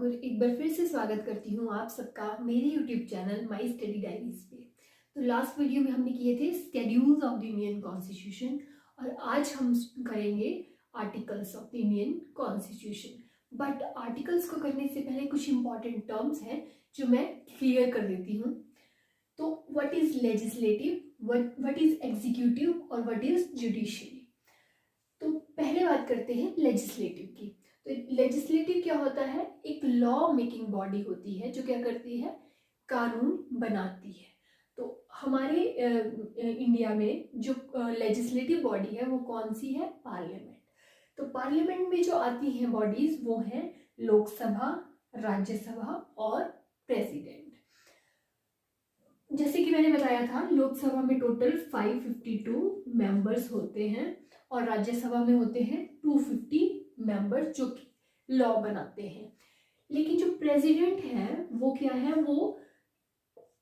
और एक बार फिर से स्वागत करती हूँ आप सबका मेरे YouTube channel my study diaries पे। तो लास्ट वीडियो में हमने किए थे schedules of the Indian constitution और आज हम करेंगे articles of the Indian constitution. But articles को करने से पहले कुछ इंपॉर्टेंट टर्म्स हैं जो मैं क्लियर कर देती हूँ। तो what is legislative, what is executive और व्हाट इज जुडिशरी। तो पहले बात करते हैं लेजिस्लेटिव की। तो लेजिस्लेटिव क्या होता है? एक लॉ मेकिंग बॉडी होती है जो क्या करती है, कानून बनाती है। तो हमारे इंडिया में जो लेजिस्लेटिव बॉडी है वो कौन सी है? पार्लियामेंट। तो पार्लियामेंट में जो आती हैं बॉडीज वो हैं लोकसभा, राज्यसभा और प्रेसिडेंट। जैसे कि मैंने बताया था, लोकसभा में टोटल 552 मेंबर्स होते हैं और राज्यसभा में होते हैं 250 मेंबर्स जो कि लॉ बनाते हैं। लेकिन जो प्रेसिडेंट है वो क्या है, वो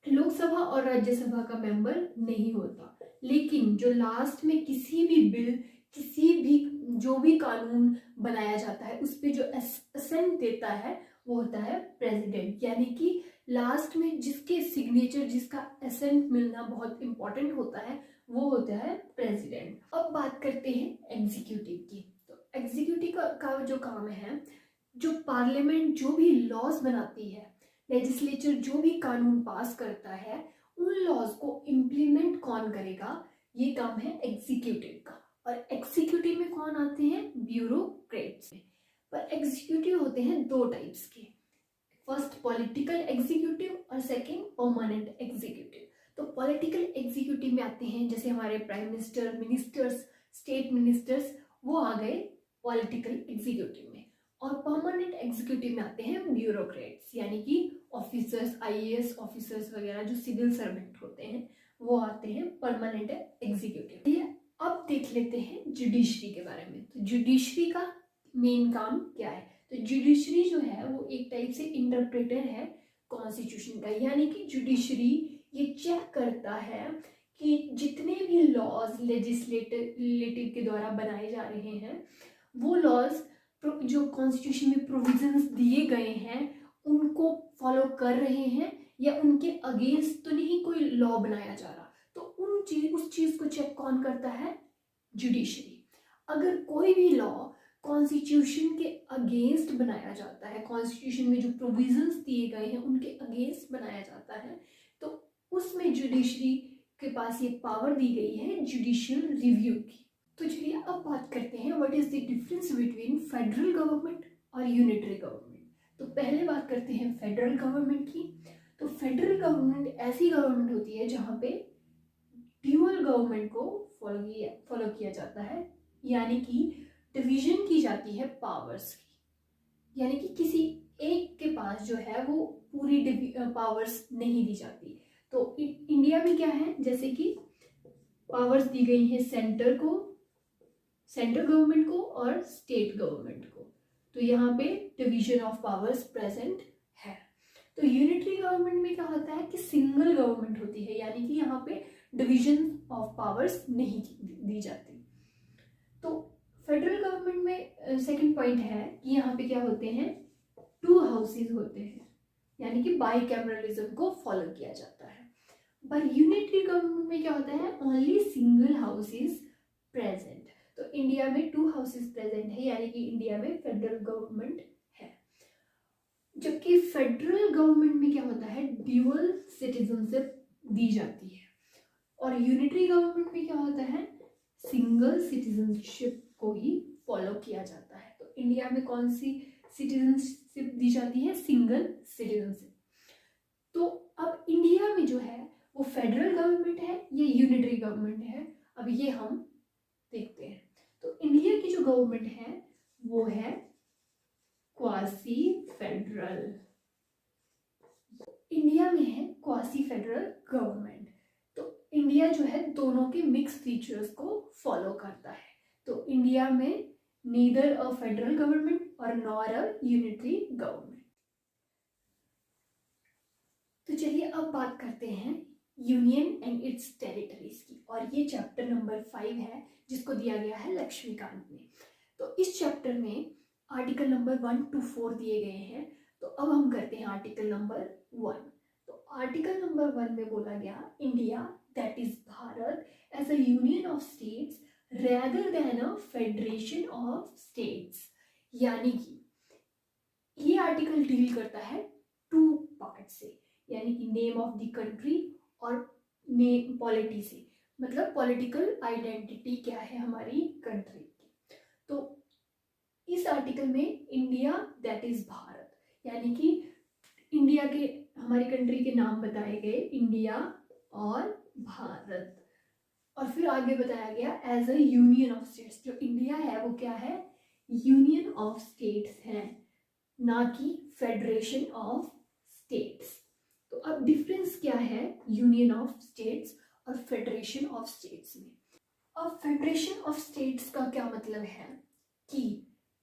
लोकसभा और राज्यसभा का मेंबर नहीं होता। लेकिन जो लास्ट में किसी भी बिल, किसी भी जो भी कानून बनाया जाता है उस पर जो असेंट देता है वो होता है प्रेसिडेंट। यानी कि लास्ट में जिसके सिग्नेचर, जिसका असेंट मिलना बहुत इंपॉर्टेंट होता है वो होता है प्रेसिडेंट। अब बात करते हैं एग्जीक्यूटिव की। तो एग्जीक्यूटिव का जो काम है, जो पार्लियामेंट जो भी लॉज बनाती है, लेजिस्लेचर जो भी कानून पास करता है, उन लॉज को इम्प्लीमेंट कौन करेगा, ये काम है एग्जीक्यूटिव का। और एग्जीक्यूटिव में कौन आते हैं? ब्यूरोक्रेट्स में। पर एग्जीक्यूटिव होते हैं दो टाइप्स के, फर्स्ट पॉलिटिकल एग्जीक्यूटिव और सेकंड परमानेंट एग्जीक्यूटिव। तो पॉलिटिकल एग्जीक्यूटिव में आते हैं जैसे हमारे prime minister, ministers, state ministers, वो आ गए पॉलिटिकल एग्जीक्यूटिव में। और परमानेंट एग्जीक्यूटिव में आते हैं ब्यूरोक्रेट्स, यानी कि ऑफिसर्स, आईएएस ऑफिसर्स वगैरह जो सिविल सर्वेंट होते हैं वो आते हैं परमानेंट एग्जीक्यूटिव। अब देख लेते हैं जुडिशरी के बारे में। तो जुडिशरी का मेन काम क्या है? तो जुडिशरी जो है वो एक टाइप से इंटरप्रेटर है कॉन्स्टिट्यूशन का। यानी कि जुडिशरी ये चेक करता है कि जितने भी लॉज लेजिस्लेटिव के द्वारा बनाए जा रहे हैं वो लॉज जो कॉन्स्टिट्यूशन में प्रोविजंस दिए गए हैं उनको फॉलो कर रहे हैं या उनके अगेंस्ट तो नहीं कोई लॉ बनाया जा रहा। तो उस चीज को चेक कौन करता है? जुडिशरी। अगर कोई भी लॉ कॉन्स्टिट्यूशन के अगेंस्ट बनाया जाता है, कॉन्स्टिट्यूशन में जो प्रोविजंस दिए गए हैं उनके अगेंस्ट बनाया जाता है, तो उसमें जुडिशरी के पास ये पावर दी गई है जुडिशियल रिव्यू की। तो चलिए अब बात करते हैं what is the difference between federal government और यूनिटरी गवर्नमेंट। तो पहले बात करते हैं फेडरल गवर्नमेंट की। तो फेडरल गवर्नमेंट ऐसी गवर्नमेंट होती है जहाँ पे ड्यूअल गवर्नमेंट को फॉलो किया जाता है, यानी कि डिवीजन की जाती है पावर्स की। यानी कि किसी एक के पास जो है वो पूरी पावर्स नहीं दी जाती। तो इंडिया में क्या है, जैसे कि पावर्स दी गई है सेंटर को, सेंट्रल गवर्नमेंट को और स्टेट गवर्नमेंट को। तो यहाँ पे डिवीजन ऑफ पावर्स प्रेजेंट है। तो यूनिटरी गवर्नमेंट में क्या होता है कि सिंगल गवर्नमेंट होती है, यानी कि यहाँ पे डिवीजन ऑफ पावर्स नहीं दी जाती। तो फेडरल गवर्नमेंट में सेकंड पॉइंट है कि यहाँ पे क्या होते हैं, 2 हाउसेज होते हैं, यानी कि बाइकैमरलिज्म को फॉलो किया जाता है। पर यूनिटरी गवर्नमेंट में क्या होता है, only single house is present. तो इंडिया में 2 हाउसेज प्रेजेंट है, यानी कि इंडिया में फेडरल गवर्नमेंट है। जबकि फेडरल गवर्नमेंट में क्या होता है, ड्यूअल सिटीजनशिप दी जाती है। और यूनिटरी गवर्नमेंट में क्या होता है, सिंगल सिटीजनशिप को ही फॉलो किया जाता है। तो इंडिया में कौन सी सिटीजनशिप दी जाती है? Single citizenship. तो अब इंडिया में जो है वो फेडरल गवर्नमेंट है या यूनिटरी गवर्नमेंट है, अब ये हम देखते हैं। तो इंडिया की जो गवर्नमेंट है वो है क्वासी फेडरल। इंडिया में है क्वासी फेडरल गवर्नमेंट। तो इंडिया जो है दोनों के मिक्स फीचर्स को फॉलो करता है। तो इंडिया में नीदर अ फेडरल गवर्नमेंट और नॉर अ यूनिटरी गवर्नमेंट। तो चलिए अब बात करते हैं यूनियन एंड इट्स टेरिटरीज की, और ये चैप्टर नंबर 5 है जिसको दिया गया है लक्ष्मीकांत ने। तो इस चैप्टर में आर्टिकल नंबर 1 to 4 दिए गए हैं। तो अब हम करते हैं आर्टिकल नंबर 1। तो आर्टिकल नंबर 1 में बोला गया India that is Bharat as a union of states rather than a federation of states. यानी कि ये आर्टिकल डील करता है टू पार्ट से, यानी कि नेम ऑफ द कंट्री और नेम पॉलिटी से, मतलब पॉलिटिकल आइडेंटिटी क्या है हमारी कंट्री की। तो इस आर्टिकल में इंडिया दैट इज भारत, यानी कि इंडिया के हमारी कंट्री के नाम बताए गए, इंडिया और भारत। और फिर आगे बताया गया as a union of states, जो इंडिया है वो क्या है, यूनियन ऑफ स्टेट्स है, ना कि फेडरेशन ऑफ स्टेट्स। तो अब डिफरेंस क्या है यूनियन ऑफ स्टेट्स और फेडरेशन ऑफ स्टेट्स में। अब फेडरेशन ऑफ स्टेट्स का क्या मतलब है कि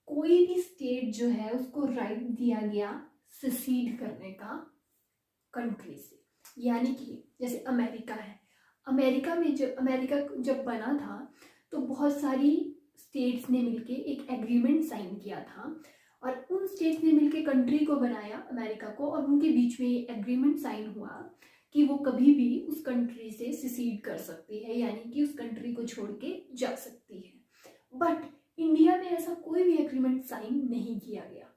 कोई भी स्टेट जो है उसको राइट दिया गया सिसीड करने का कंट्री से। यानी कि जैसे अमेरिका है, अमेरिका में अमेरिका जब बना था तो बहुत सारी स्टेट्स ने मिलके एक एग्रीमेंट साइन किया था, और उन स्टेट्स ने मिलके कंट्री को बनाया अमेरिका को, और उनके बीच में ये एग्रीमेंट साइन हुआ कि वो कभी भी उस कंट्री से सिसीड कर सकती है, यानी कि उस कंट्री को छोड़ के जा सकती है। बट इंडिया में ऐसा कोई भी एग्रीमेंट साइन नहीं किया गया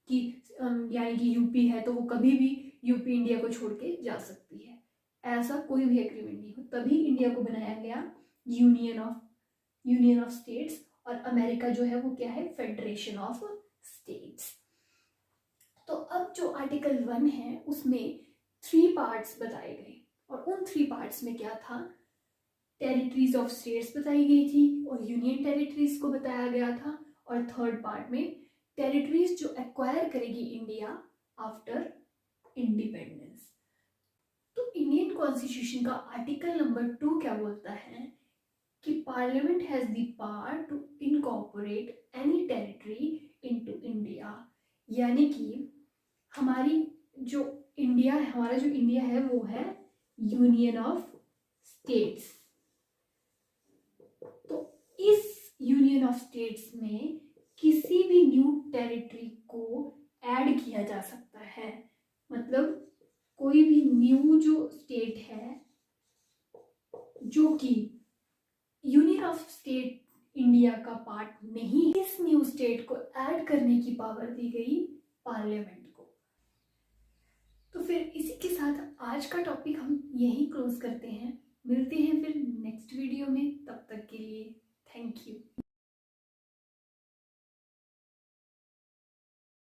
कि यानी कि यूपी है तो वो कभी भी यूपी इंडिया को छोड़ के जा सकती है, ऐसा कोई भी एग्रीमेंट नहीं हो। तभी इंडिया को बनाया गया यूनियन ऑफ स्टेट्स, और अमेरिका जो है वो क्या है, फेडरेशन ऑफ स्टेट्स। तो अब जो आर्टिकल 1 है उसमें 3 पार्ट्स बताए गए, और उन 3 पार्ट्स में क्या था, टेरिटरीज ऑफ स्टेट्स बताई गई थी और यूनियन टेरिटरीज को बताया गया था, और थर्ड पार्ट में टेरिटरीज जो एक्वायर करेगी इंडिया आफ्टर इंडिपेंडेंस। तो इंडियन कॉन्स्टिट्यूशन का आर्टिकल नंबर 2 क्या बोलता है कि parliament has the power to incorporate any territory into India. यानी कि हमारी जो हमारा जो इंडिया है वो है यूनियन ऑफ स्टेट्स। तो इस यूनियन ऑफ स्टेट्स में किसी भी न्यू टेरिटरी को ऐड किया जा सकता है, मतलब कोई भी न्यू जो स्टेट है जो कि यूनियन ऑफ स्टेट इंडिया का पार्ट नहीं, इस न्यू स्टेट को ऐड करने की पावर दी गई पार्लियामेंट को। तो फिर इसी के साथ आज का टॉपिक हम यहीं क्लोज करते हैं, मिलते हैं फिर नेक्स्ट